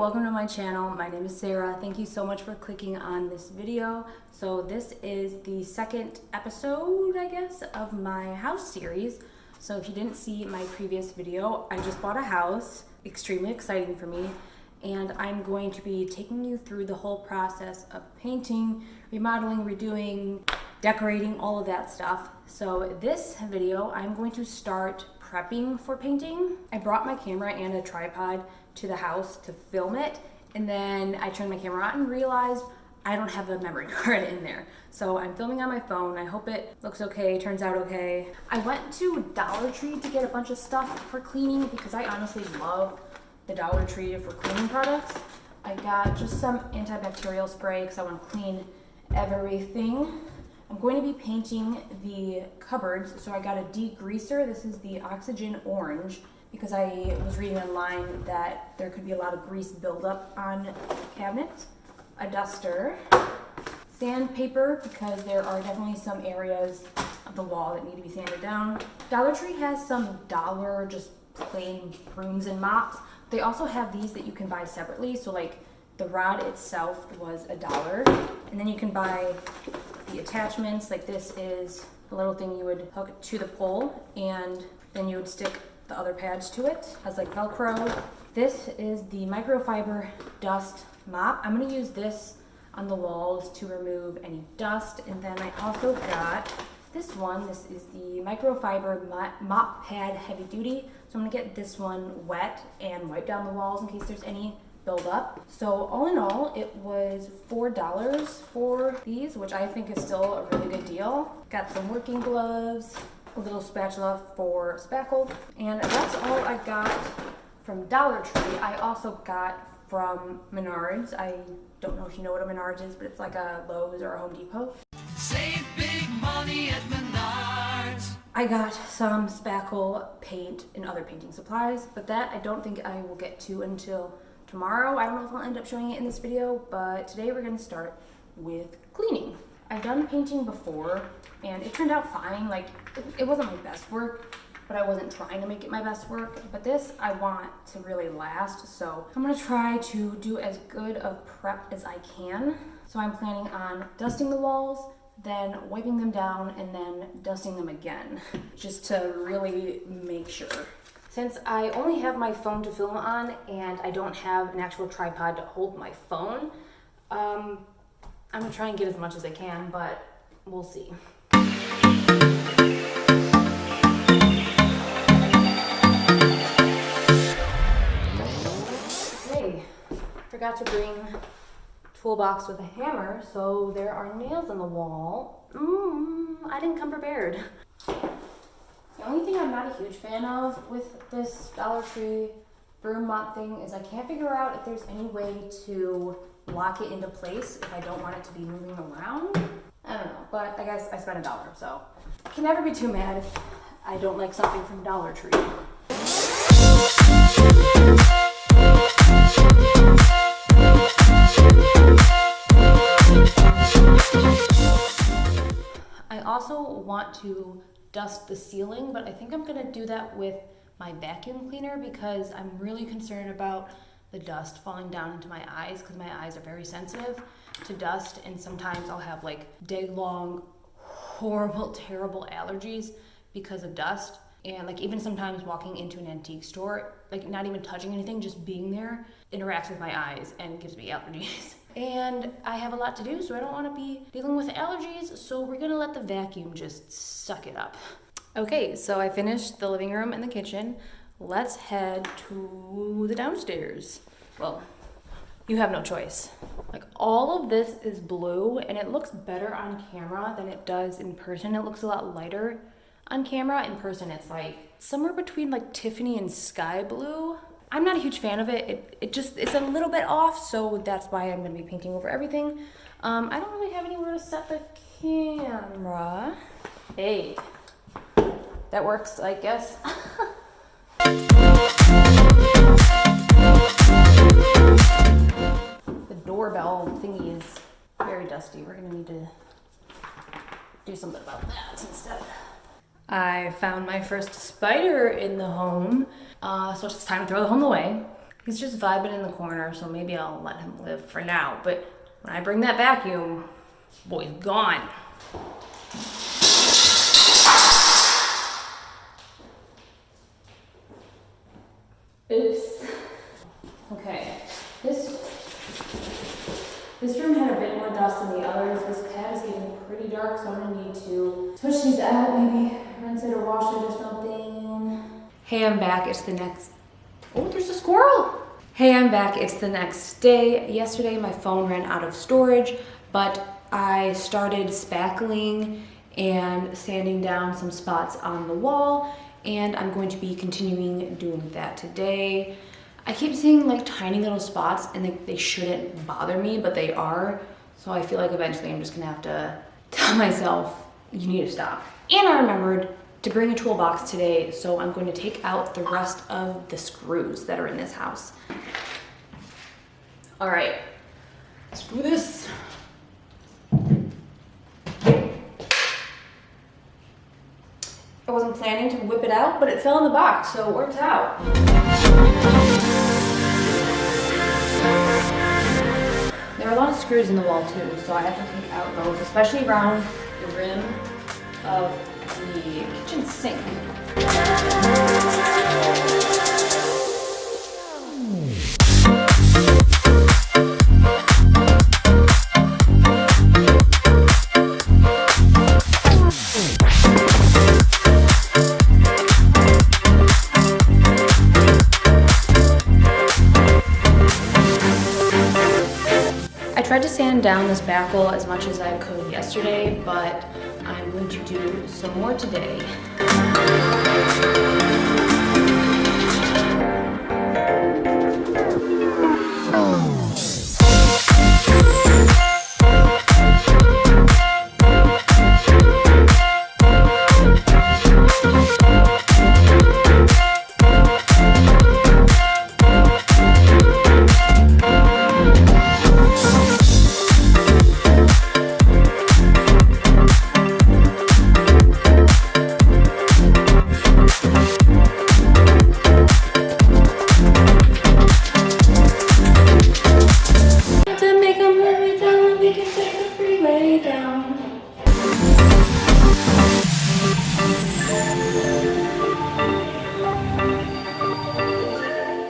welcome to my channel. My name is Sarah. Thank you so much for clicking on this video. So this is the second episode, I guess, of my house series. So if you didn't see my previous video, I just bought a house, extremely exciting for me, and I'm going to be taking you through the whole process of painting, remodeling, redoing, decorating, all of that stuff. So this video, I'm going to start prepping for painting. I brought my camera and a tripod to the house to film it, and then I turned my camera on and realized I don't have a memory card in there. So I'm filming on my phone. I hope it looks okay, turns out okay. I went to Dollar Tree to get a bunch of stuff for cleaning because I honestly love the Dollar Tree for cleaning products. I got just some antibacterial spray because I want to clean everything. I'm going to be painting the cupboards, so I got a degreaser. This is the Oxygen Orange because I was reading online that there could be a lot of grease buildup on cabinets. A duster, sandpaper because there are definitely some areas of the wall that need to be sanded down. Dollar Tree has some dollar just plain brooms and mops. They also have these that you can buy separately, so like the rod itself was $1, and then you can buy the attachments. Like this is a little thing you would hook to the pole, and then you would stick the other pads to it. It has like Velcro. This is the microfiber dust mop. I'm going to use this on the walls to remove any dust. And then I also got this one. This is the microfiber mop pad heavy duty. So I'm going to get this one wet and wipe down the walls in case there's any buildup. So all in all, it was $4 for these, which I think is still a really good deal. Got some working gloves, a little spatula for spackle, and that's all I got from Dollar Tree. I also got from Menards. I don't know if you know what a Menards is, but it's like a Lowe's or a Home Depot. Save big money at Menards. I got some spackle, paint, and other painting supplies, but that I don't think I will get to until tomorrow. I don't know if I'll end up showing it in this video, but today we're going to start with cleaning. I've done painting before, and it turned out fine. Like, it wasn't my best work, but I wasn't trying to make it my best work. But this I want to really last, so I'm gonna try to do as good of prep as I can. So I'm planning on dusting the walls, then wiping them down, and then dusting them again, just to really make sure. Since I only have my phone to film on, and I don't have an actual tripod to hold my phone, I'm gonna try and get as much as I can, but we'll see. Forgot to bring a toolbox with a hammer, so there are nails on the wall. I didn't come prepared. The only thing I'm not a huge fan of with this Dollar Tree broom mop thing is I can't figure out if there's any way to lock it into place if I don't want it to be moving around. I don't know, but I guess I spent $1, so I can never be too mad if I don't like something from Dollar Tree. I also want to dust the ceiling, but I think I'm gonna do that with my vacuum cleaner because I'm really concerned about the dust falling down into my eyes because my eyes are very sensitive to dust, and sometimes I'll have like day-long, horrible, terrible allergies because of dust. And like even sometimes walking into an antique store, like not even touching anything, just being there interacts with my eyes and gives me allergies. And I have a lot to do, so I don't want to be dealing with allergies, so we're gonna let the vacuum just suck it up. Okay, so I finished the living room and the kitchen. Let's head to the downstairs. Well, you have no choice. Like all of this is blue, and it looks better on camera than it does in person. It looks a lot lighter on camera. In person, it's like somewhere between like Tiffany and sky blue. I'm not a huge fan of it. It's a little bit off, so that's why I'm gonna be painting over everything. I don't really have anywhere to set the camera. Hey, that works, I guess. The doorbell thingy is very dusty. We're gonna need to do something about that instead. I found my first spider in the home, so it's time to throw the home away. He's just vibing in the corner, so maybe I'll let him live for now. But when I bring that vacuum, boy's gone. Oops. Okay, this room had a bit more dust than the others. This pad is getting pretty dark, so I'm gonna need to switch these out, maybe rinse it or wash it or something. Hey, I'm back. It's the next... Oh, there's a squirrel! Hey, I'm back. It's the next day. Yesterday, my phone ran out of storage, but I started spackling and sanding down some spots on the wall, and I'm going to be continuing doing that today. I keep seeing like tiny little spots, and they shouldn't bother me, but they are. So I feel like eventually I'm just gonna have to tell myself, you need to stop. And I remembered to bring a toolbox today, so I'm going to take out the rest of the screws that are in this house. All right, let's do this. I wasn't planning to whip it out, but it fell in the box, so it worked out. There are a lot of screws in the wall too, so I have to take out those, especially around the rim of the kitchen sink. I tried to sand down this backle as much as I could yesterday, but I'm going to do some more today.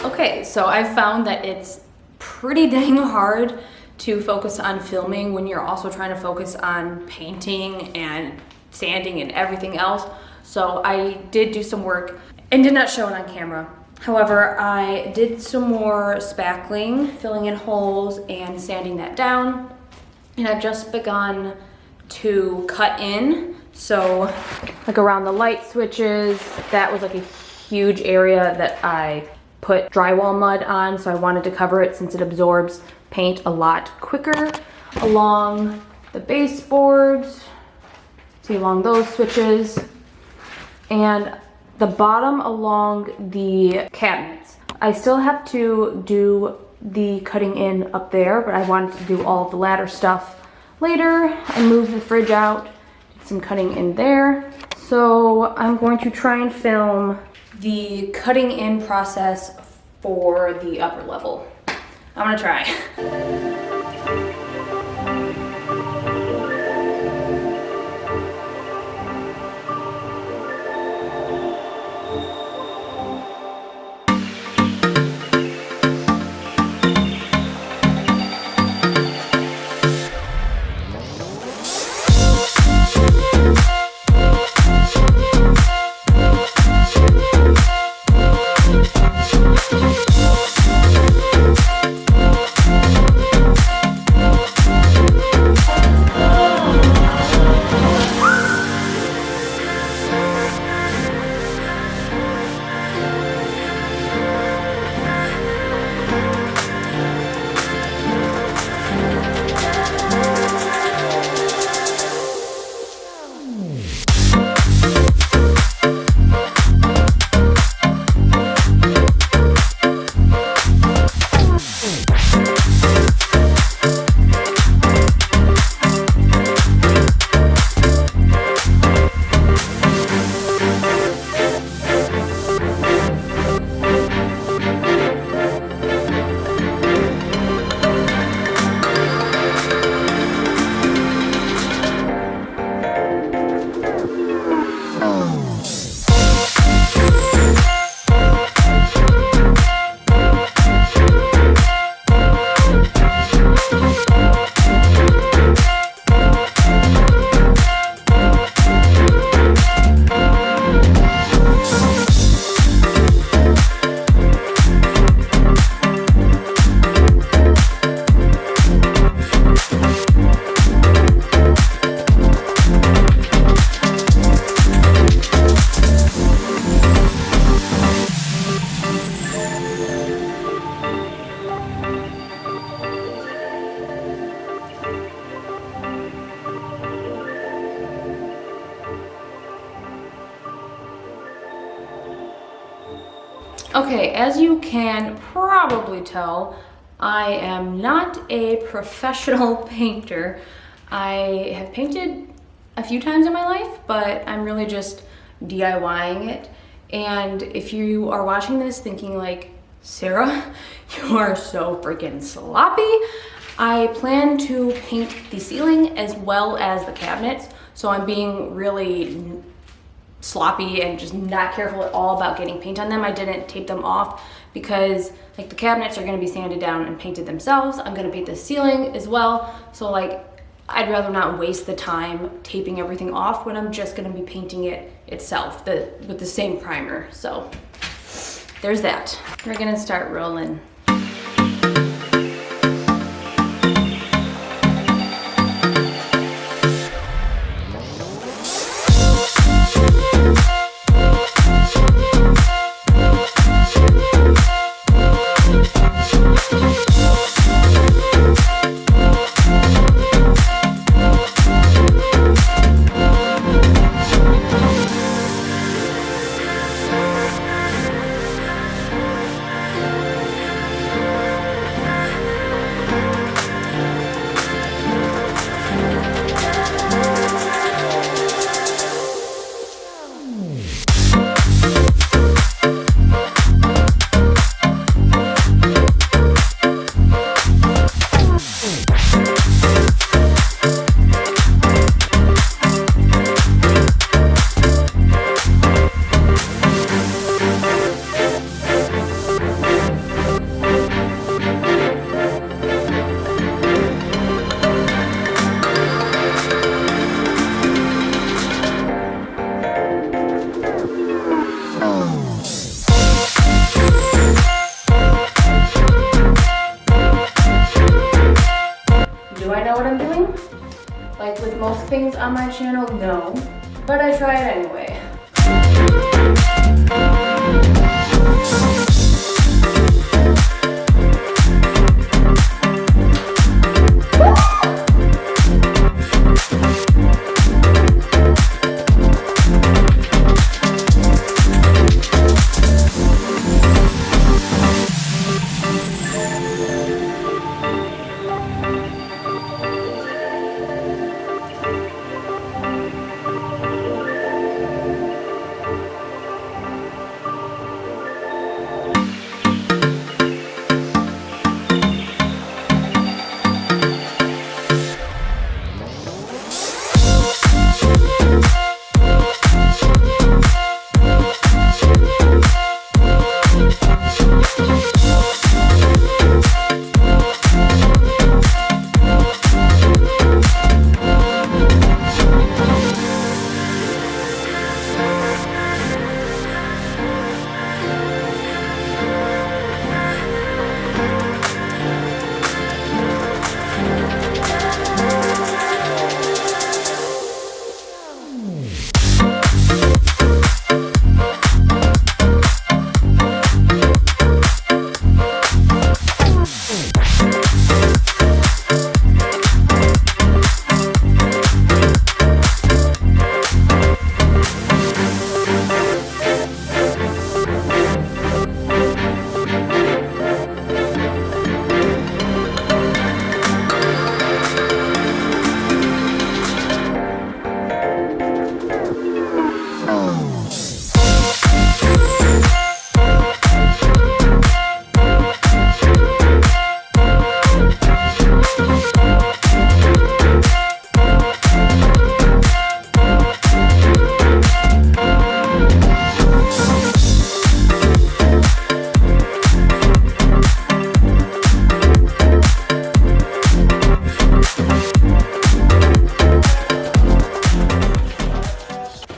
Okay, so I've found that it's pretty dang hard to focus on filming when you're also trying to focus on painting and sanding and everything else. So I did do some work and did not show it on camera. However, I did some more spackling, filling in holes and sanding that down. And I've just begun to cut in. So like around the light switches, that was like a huge area that I put drywall mud on, so I wanted to cover it since it absorbs paint a lot quicker. Along the baseboards, see along those switches, and the bottom along the cabinets. I still have to do the cutting in up there, but I wanted to do all of the ladder stuff later. I moved the fridge out, did some cutting in there. So I'm going to try and film the cutting in process for the upper level. I'm gonna try. Okay, as you can probably tell, I am not a professional painter. I have painted a few times in my life, but I'm really just DIYing it. And if you are watching this thinking like, Sarah, you are so freaking sloppy, I plan to paint the ceiling as well as the cabinets. So I'm being really sloppy and just not careful at all about getting paint on them. I didn't tape them off because like the cabinets are gonna be sanded down and painted themselves. I'm gonna paint the ceiling as well. So like, I'd rather not waste the time taping everything off when I'm just gonna be painting it itself with the same primer. So there's that. We're gonna start rolling. Do I know what I'm doing? Like with most things on my channel, no. But I try it anyway.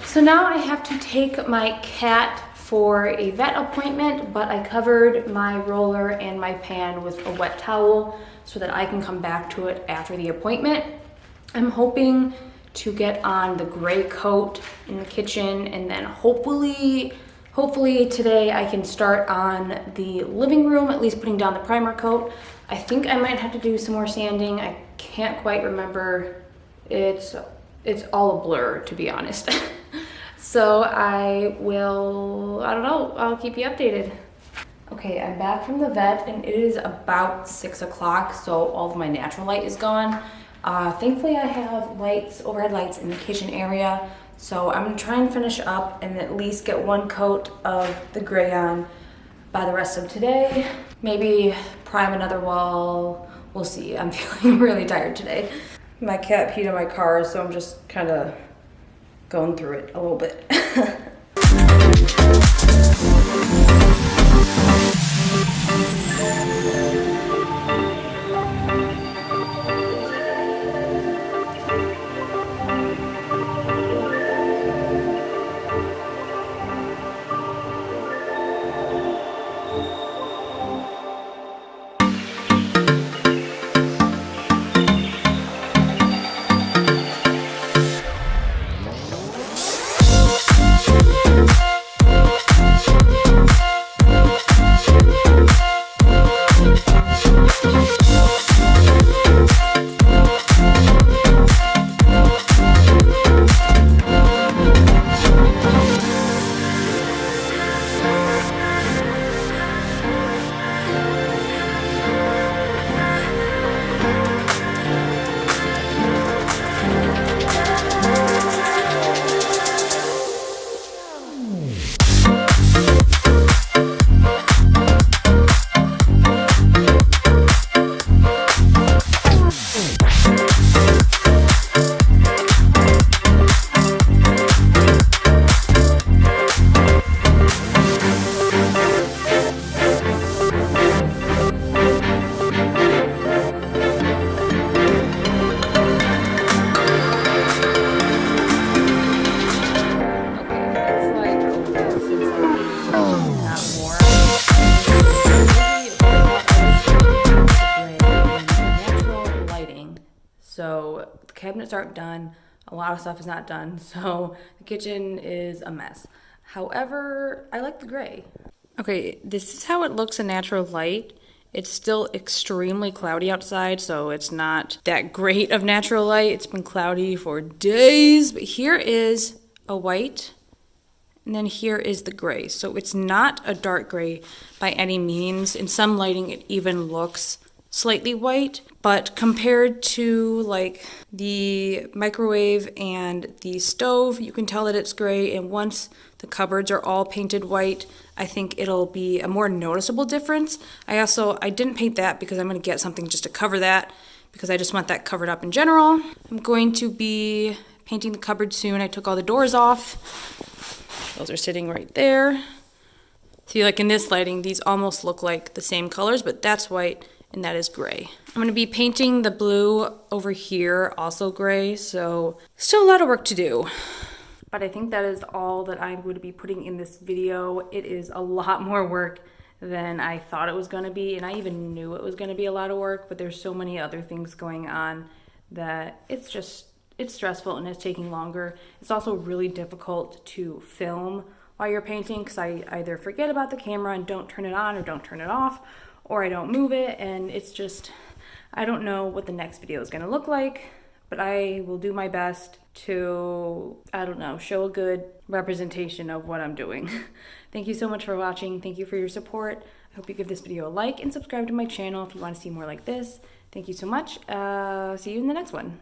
So now I have to take my cat for a vet appointment, but I covered my roller and my pan with a wet towel so that I can come back to it after the appointment. I'm hoping to get on the gray coat in the kitchen, and then hopefully today I can start on the living room, at least putting down the primer coat. I think I might have to do some more sanding. I can't quite remember. It's all a blur, to be honest. So I don't know, I'll keep you updated. Okay, I'm back from the vet and it is about 6 o'clock, so all of my natural light is gone. Thankfully I have lights, overhead lights in the kitchen area, so I'm gonna try and finish up and at least get one coat of the gray on by the rest of today. Maybe prime another wall, we'll see. I'm feeling really tired today. My cat peed in my car, so I'm just kind of going through it a little bit. So the cabinets aren't done, a lot of stuff is not done, so the kitchen is a mess. However, I like the gray. Okay, this is how it looks in natural light. It's still extremely cloudy outside, so it's not that great of natural light. It's been cloudy for days, but here is a white, and then here is the gray. So it's not a dark gray by any means. In some lighting, it even looks slightly white, but compared to like the microwave and the stove, you can tell that it's gray, and once the cupboards are all painted white, I think it'll be a more noticeable difference. I didn't paint that because I'm going to get something just to cover that, because I just want that covered up in general. I'm going to be painting the cupboard soon. I took all the doors off. Those are sitting right there. See, like in this lighting, these almost look like the same colors, but that's white and that is gray. I'm going to be painting the blue over here, also gray, so still a lot of work to do. But I think that is all that I'm going to be putting in this video. It is a lot more work than I thought it was going to be, and I even knew it was going to be a lot of work, but there's so many other things going on that it's stressful and it's taking longer. It's also really difficult to film while you're painting because I either forget about the camera and don't turn it on or don't turn it off, or I don't move it, and it's just, I don't know what the next video is going to look like, but I will do my best to, I don't know, show a good representation of what I'm doing. Thank you so much for watching. Thank you for your support. I hope you give this video a like and subscribe to my channel if you want to see more like this. Thank you so much. See you in the next one.